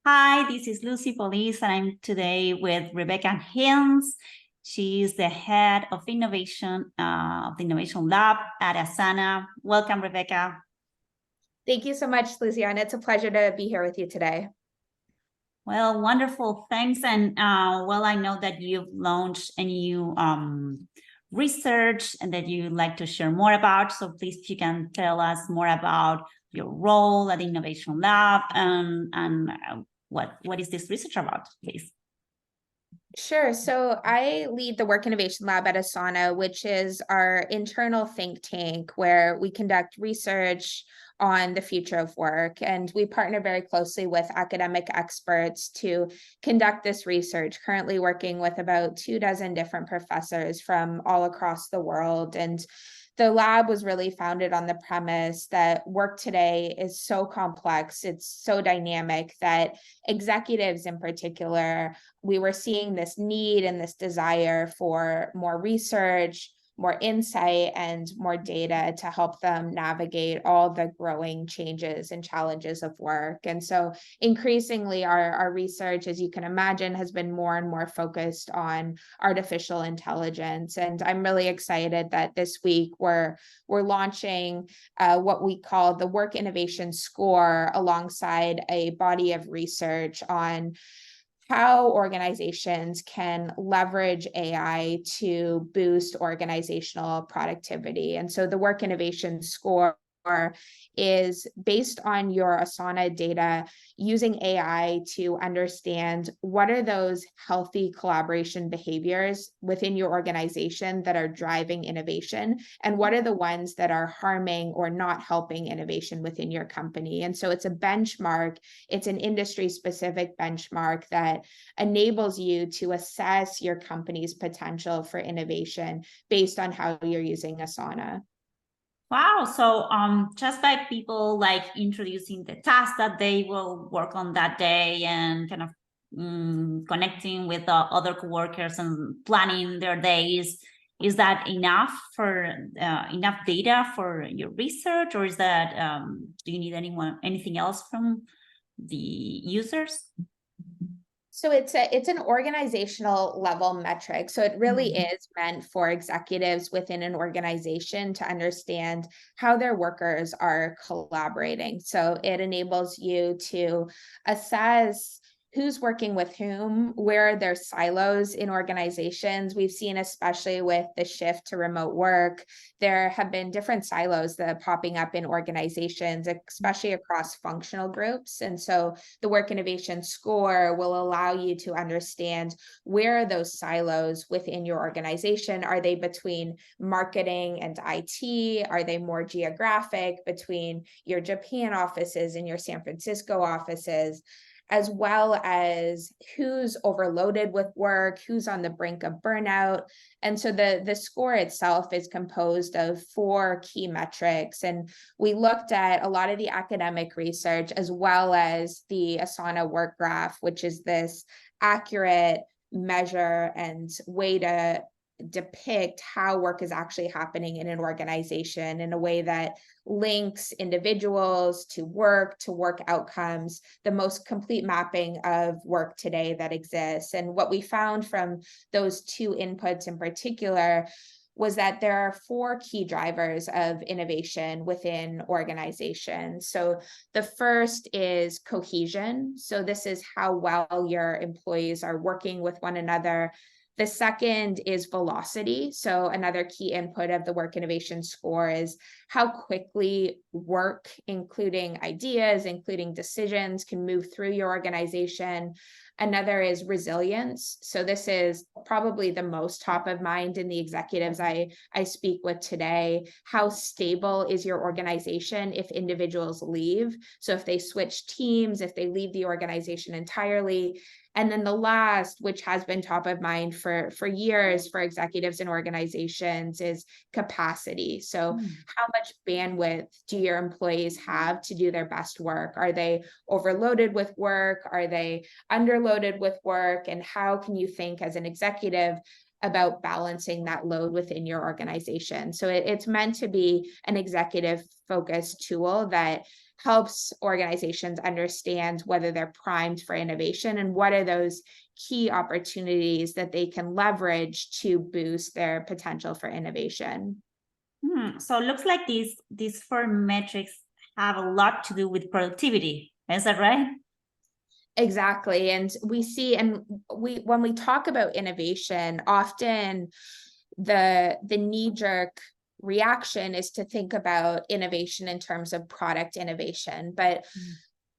Hi, this is Lucy Paulise, and I'm today with Rebecca Hinds. She's the head of innovation of the Innovation Lab at Asana. Welcome, Rebecca. Thank you so much, Luciana. It's a pleasure to be here with you today. Well, wonderful. Thanks. And I know that you've launched a new research and that you'd like to share more about. So please, if you can tell us more about your role at the Innovation Lab and what is this research about, please? Sure. So I lead the Work Innovation Lab at Asana, which is our internal think tank where we conduct research on the future of work. And we partner very closely with academic experts to conduct this research, currently working with about 24 different professors from all across the world. And the lab was really founded on the premise that work today is so complex, it's so dynamic that executives in particular, we were seeing this need and this desire for more research, more insight, and more data to help them navigate all the growing changes and challenges of work. And so increasingly our research, as you can imagine, has been more and more focused on artificial intelligence. And I'm really excited that this week we're launching what we call the Work Innovation Score alongside a body of research on how organizations can leverage AI to boost organizational productivity. And so the Work Innovation Score is based on your Asana data, using AI to understand what are those healthy collaboration behaviors within your organization that are driving innovation, and what are the ones that are harming or not helping innovation within your company. And so it's a benchmark, it's an industry-specific benchmark that enables you to assess your company's potential for innovation based on how you're using Asana. Wow. So just by people like introducing the task that they will work on that day and kind of connecting with other coworkers and planning their days, is that enough for enough data for your research, or is that do you need anything else from the users? So it's an organizational level metric. So it really is meant for executives within an organization to understand how their workers are collaborating. So it enables you to assess who's working with whom, where are there silos in organizations. We've seen, especially with the shift to remote work, there have been different silos that are popping up in organizations, especially across functional groups. And so the Work Innovation Score will allow you to understand where are those silos within your organization. Are they between marketing and IT? Are they more geographic between your Japan offices and your San Francisco offices? As well as who's overloaded with work, who's on the brink of burnout. And so the score itself is composed of 4 key metrics. And we looked at a lot of the academic research as well as the Asana work graph, which is this accurate measure and way to depict how work is actually happening in an organization in a way that links individuals to work outcomes, the most complete mapping of work today that exists. And what we found from those 2 inputs in particular was that there are 4 key drivers of innovation within organizations. So the first is cohesion. So this is how well your employees are working with one another. The second is velocity. So another key input of the Work Innovation Score is how quickly work, including ideas, including decisions, can move through your organization. Another is resilience. So this is probably the most top of mind in the executives I speak with today. How stable is your organization if individuals leave? So if they switch teams, if they leave the organization entirely. And then the last, which has been top of mind for years for executives and organizations, is capacity. So how much bandwidth do your employees have to do their best work? Are they overloaded with work? Are they underloaded with work? And how can you think as an executive about balancing that load within your organization? So it's meant to be an executive focused tool that helps organizations understand whether they're primed for innovation and what are those key opportunities that they can leverage to boost their potential for innovation. So it looks like these four metrics have a lot to do with productivity. Is that right? Exactly. And we see, and when we talk about innovation, often the knee-jerk reaction is to think about innovation in terms of product innovation. But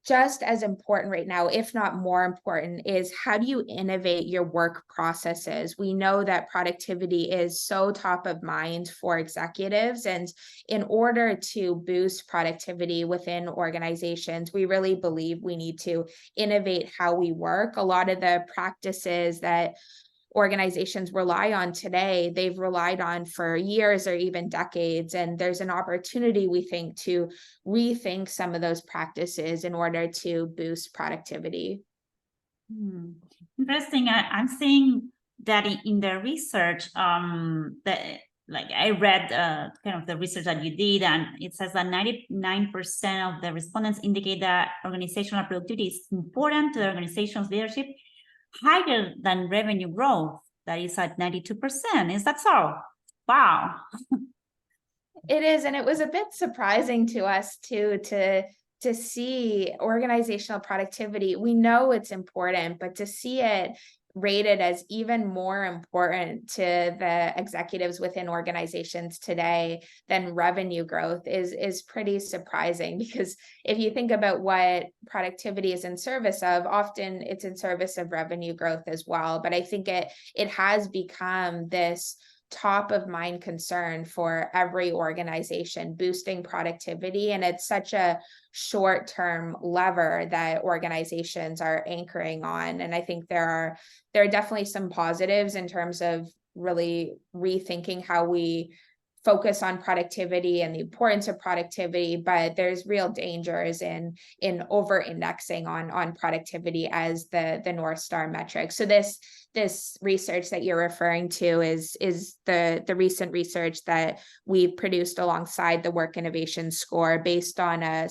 just as important right now, if not more important, is how do you innovate your work processes? We know that productivity is so top of mind for executives. And in order to boost productivity within organizations, we really believe we need to innovate how we work. A lot of the practices that organizations rely on today, they've relied on for years or even decades. And there's an opportunity, we think, to rethink some of those practices in order to boost productivity. Interesting. I'm seeing that in the research, that like I read kind of the research that you did, and it says that 99% of the respondents indicate that organizational productivity is important to the organization's leadership, higher than revenue growth. That is at 92%. Is that so? Wow. It is, and it was a bit surprising to us too to see organizational productivity. We know it's important, but to see it rated as even more important to the executives within organizations today than revenue growth is pretty surprising, because if you think about what productivity is in service of, often it's in service of revenue growth as well. But I think it has become this top of mind concern for every organization, boosting productivity. And it's such a short-term lever that organizations are anchoring on. And I think there are definitely some positives in terms of really rethinking how we focus on productivity and the importance of productivity, but there's real dangers in over indexing on productivity as the North Star metric. So this research that you're referring to is the recent research that we produced alongside the Work Innovation Score, based on a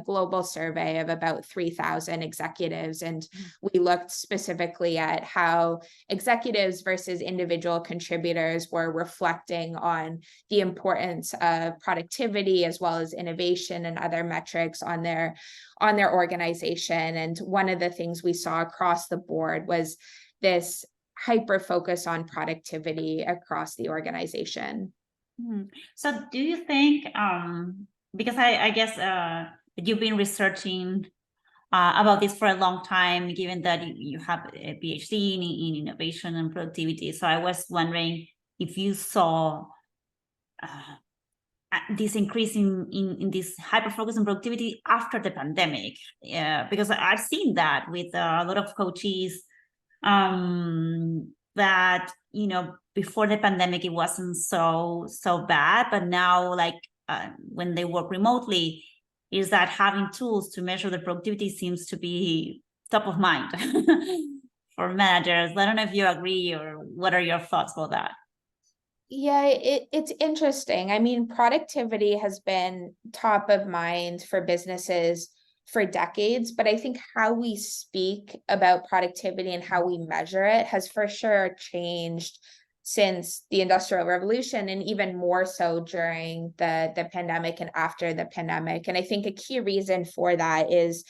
global survey of about 3,000 executives. And we looked specifically at how executives versus individual contributors were reflecting on the importance of productivity as well as innovation and other metrics on their organization. And one of the things we saw across the board was this hyper focus on productivity across the organization. So do you think, because I guess you've been researching about this for a long time, given that you have a PhD in innovation and productivity. So I was wondering if you saw this increase in this hyper focus on productivity after the pandemic, because I've seen that with a lot of coaches, that before the pandemic it wasn't so bad, but now like when they work remotely, is that having tools to measure the productivity seems to be top of mind for managers. I don't know if you agree, or what are your thoughts about that? Yeah, it's interesting. I mean, productivity has been top of mind for businesses for decades, but I think how we speak about productivity and how we measure it has for sure changed since the Industrial Revolution, and even more so during the pandemic and after the pandemic. And I think a key reason for that is,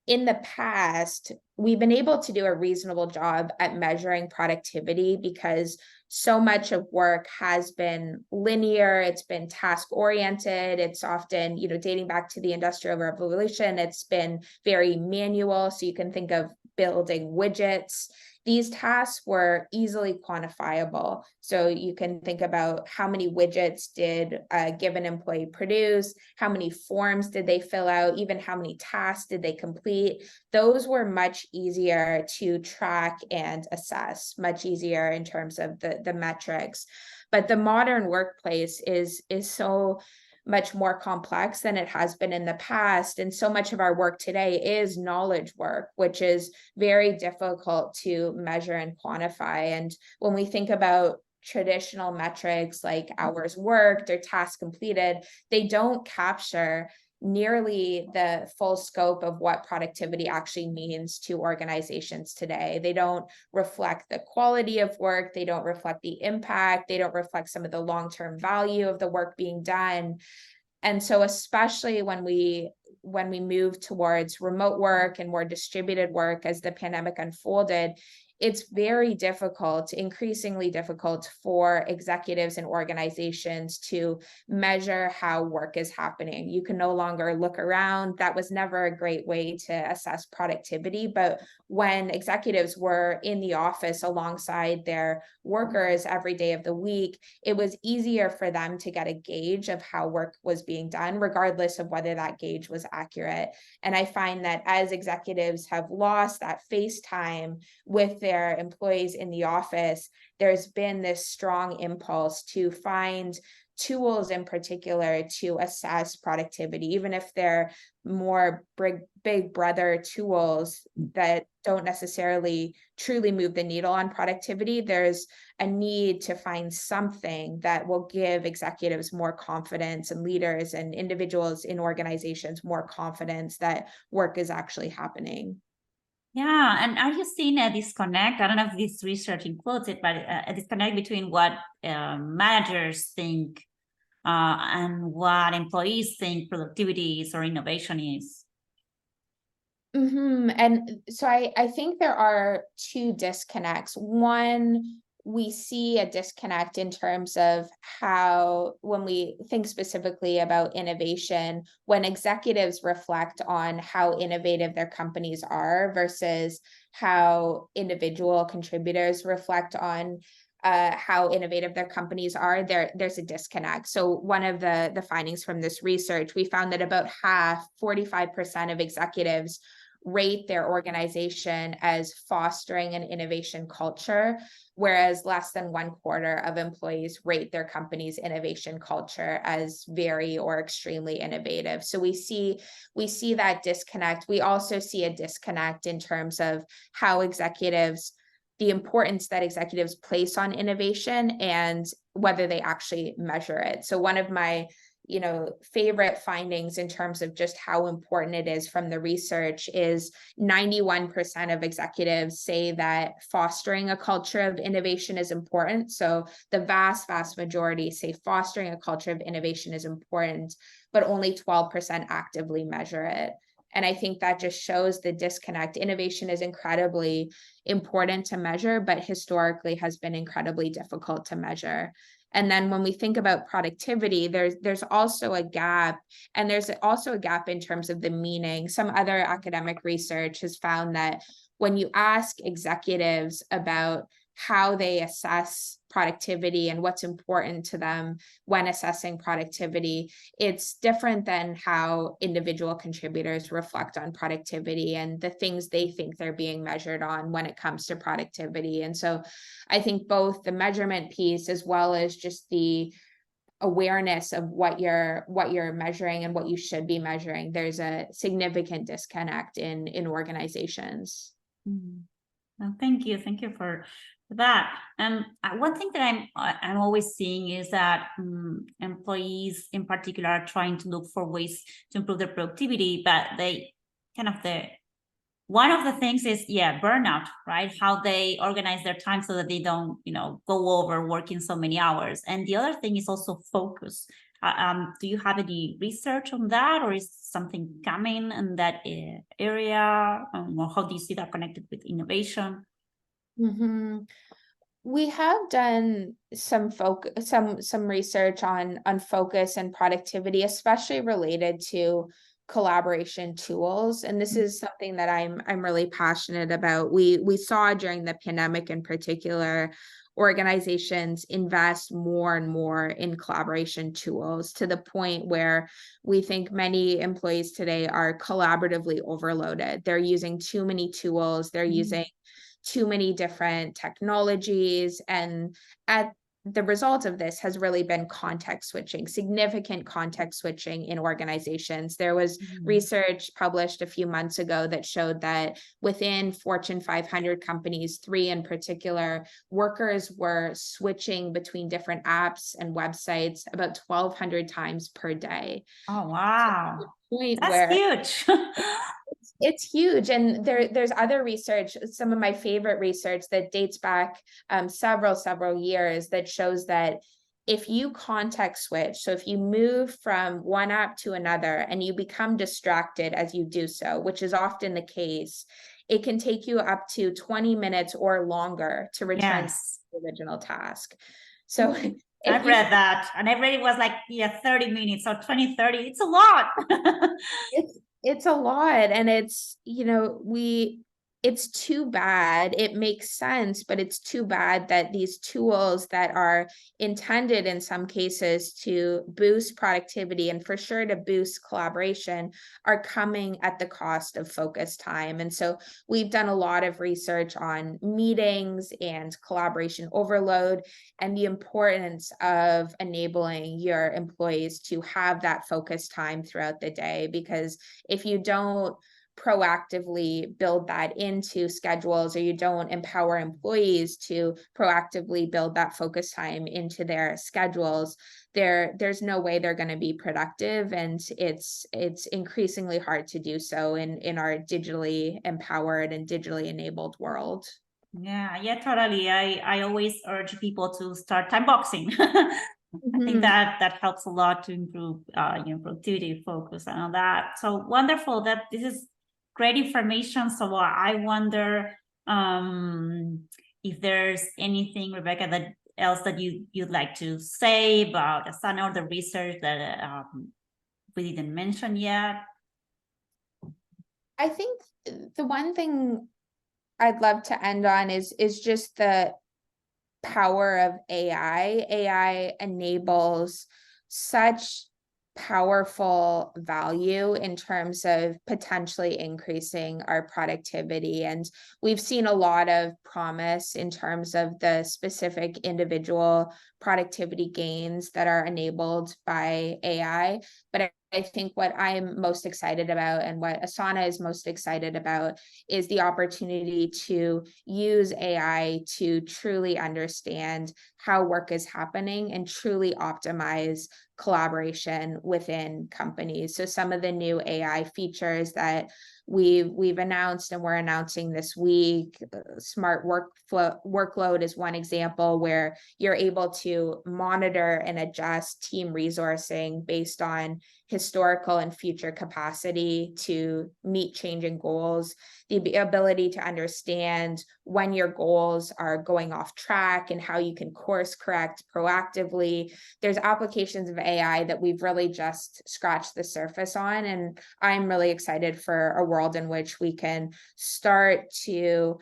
in the past, we've been able to do a reasonable job at measuring productivity because so much of work has been linear, it's been task oriented, it's often, dating back to the Industrial Revolution, it's been very manual. So you can think of building widgets. These tasks were easily quantifiable. So you can think about how many widgets did a given employee produce, how many forms did they fill out, even how many tasks did they complete. Those were much easier to track and assess, much easier in terms of the metrics. But the modern workplace is so much more complex than it has been in the past. And so much of our work today is knowledge work, which is very difficult to measure and quantify. And when we think about traditional metrics like hours worked or tasks completed, they don't capture nearly the full scope of what productivity actually means to organizations today. They don't reflect the quality of work, they don't reflect the impact, they don't reflect some of the long-term value of the work being done. And so especially when we move towards remote work and more distributed work as the pandemic unfolded, it's very difficult, increasingly difficult for executives and organizations to measure how work is happening. You can no longer look around. That was never a great way to assess productivity. But when executives were in the office alongside their workers every day of the week, it was easier for them to get a gauge of how work was being done, regardless of whether that gauge was accurate. And I find that as executives have lost that face time with their employees in the office, there's been this strong impulse to find tools in particular to assess productivity, even if they're more big brother tools that don't necessarily truly move the needle on productivity. There's a need to find something that will give executives more confidence, and leaders and individuals in organizations more confidence that work is actually happening. Yeah, and are you seeing a disconnect? I don't know if this research includes it, but a disconnect between what managers think and what employees think productivity is or innovation is? And so I think there are two disconnects. One, we see a disconnect in terms of how, when we think specifically about innovation, when executives reflect on how innovative their companies are versus how individual contributors reflect on how innovative their companies are, there's a disconnect. So one of the findings from this research, we found that about half, 45% of executives rate their organization as fostering an innovation culture, whereas less than 1/4 of employees rate their company's innovation culture as very or extremely innovative. So we see that disconnect. We also see a disconnect in terms of how the importance that executives place on innovation and whether they actually measure it. So one of my favorite findings in terms of just how important it is from the research is 91% of executives say that fostering a culture of innovation is important. So the vast majority say fostering a culture of innovation is important, but only 12% actively measure it. And I think that just shows the disconnect. Innovation is incredibly important to measure, but historically has been incredibly difficult to measure. And then when we think about productivity, there's also a gap, and there's also a gap in terms of the meaning. Some other academic research has found that when you ask executives about how they assess productivity and what's important to them when assessing productivity, it's different than how individual contributors reflect on productivity and the things they think they're being measured on when it comes to productivity. And so I think both the measurement piece as well as just the awareness of what you're measuring and what you should be measuring, there's a significant disconnect in organizations. Mhm. Well, thank you for that. One thing that I'm always seeing is that employees in particular are trying to look for ways to improve their productivity, but they kind of one of the things is burnout, right? How they organize their time so that they don't go over working so many hours. And the other thing is also focus. Do you have any research on that, or is something coming in that area? Or how do you see that connected with innovation? We have done some research on focus and productivity, especially related to collaboration tools. And this is something that I'm really passionate about. We saw during the pandemic in particular, organizations invest more and more in collaboration tools, to the point where we think many employees today are collaboratively overloaded. They're using too many tools, they're using too many different technologies, and at the result of this has really been context switching, significant context switching in organizations. There was research published a few months ago that showed that within Fortune 500 companies, 3 in particular, workers were switching between different apps and websites about 1,200 times per day. Oh, wow. To the point That's where huge. it's huge. And there's other research, some of my favorite research that dates back several years, that shows that if you context switch, so if you move from one app to another and you become distracted as you do so, which is often the case, it can take you up to 20 minutes or longer to return to Yes. the original task. So I've read that, and I read it was like, yeah, 30 minutes or 20, 30. It's a lot. it's a lot, and it's, you know, it's too bad. It makes sense, but it's too bad that these tools that are intended in some cases to boost productivity and for sure to boost collaboration are coming at the cost of focus time. And so we've done a lot of research on meetings and collaboration overload and the importance of enabling your employees to have that focus time throughout the day, because if you don't proactively build that into schedules, or you don't empower employees to proactively build that focus time into their schedules, there's no way they're going to be productive. And it's increasingly hard to do so in our digitally empowered and digitally enabled world. Yeah, totally. I always urge people to start time boxing. I think that helps a lot to improve productivity, focus, and all that. So wonderful that this is great information. So I wonder if there's anything, Rebecca, that else that you'd like to say about Asana or the research that we didn't mention yet. I think the one thing I'd love to end on is just the power of AI. AI enables such powerful value in terms of potentially increasing our productivity. And we've seen a lot of promise in terms of the specific individual productivity gains that are enabled by AI. But I think what I'm most excited about and what Asana is most excited about is the opportunity to use AI to truly understand how work is happening and truly optimize collaboration within companies. So some of the new AI features that we've announced and we're announcing this week, smart workload is one example where you're able to monitor and adjust team resourcing based on historical and future capacity to meet changing goals, the ability to understand when your goals are going off track and how you can course correct proactively. There's applications of AI that we've really just scratched the surface on, and I'm really excited for a world in which we can start to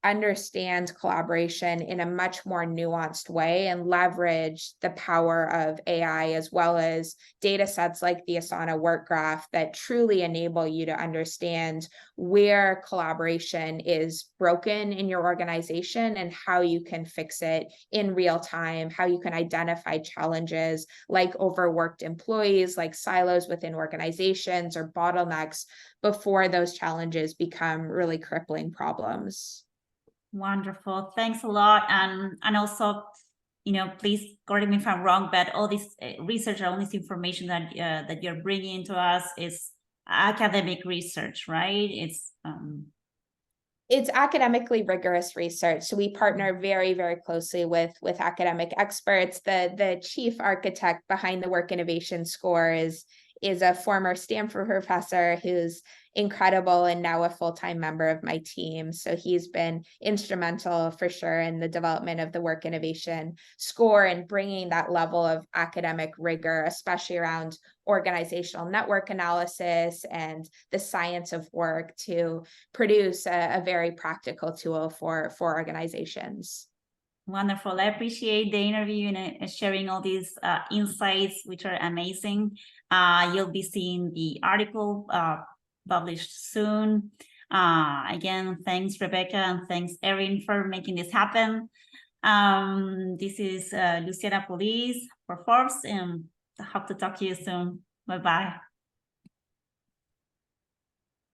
understand collaboration in a much more nuanced way and leverage the power of AI, as well as data sets like the Asana Work Graph that truly enable you to understand where collaboration is broken in your organization and how you can fix it in real time, how you can identify challenges like overworked employees, like silos within organizations or bottlenecks before those challenges become really crippling problems. Wonderful. Thanks a lot. And also, please correct me if I'm wrong, but all this research, all this information that you're bringing to us is academic research, right? It's academically rigorous research. So we partner very, very closely with academic experts. The chief architect behind the Work Innovation Score is a former Stanford professor who's incredible and now a full-time member of my team. So he's been instrumental for sure in the development of the Work Innovation Score and bringing that level of academic rigor, especially around organizational network analysis and the science of work, to produce a very practical tool for organizations. Wonderful. I appreciate the interview and sharing all these insights, which are amazing. You'll be seeing the article published soon. Again, thanks, Rebecca, and thanks, Erin, for making this happen. This is Lucy Paulise for Forbes, and I hope to talk to you soon. Bye-bye.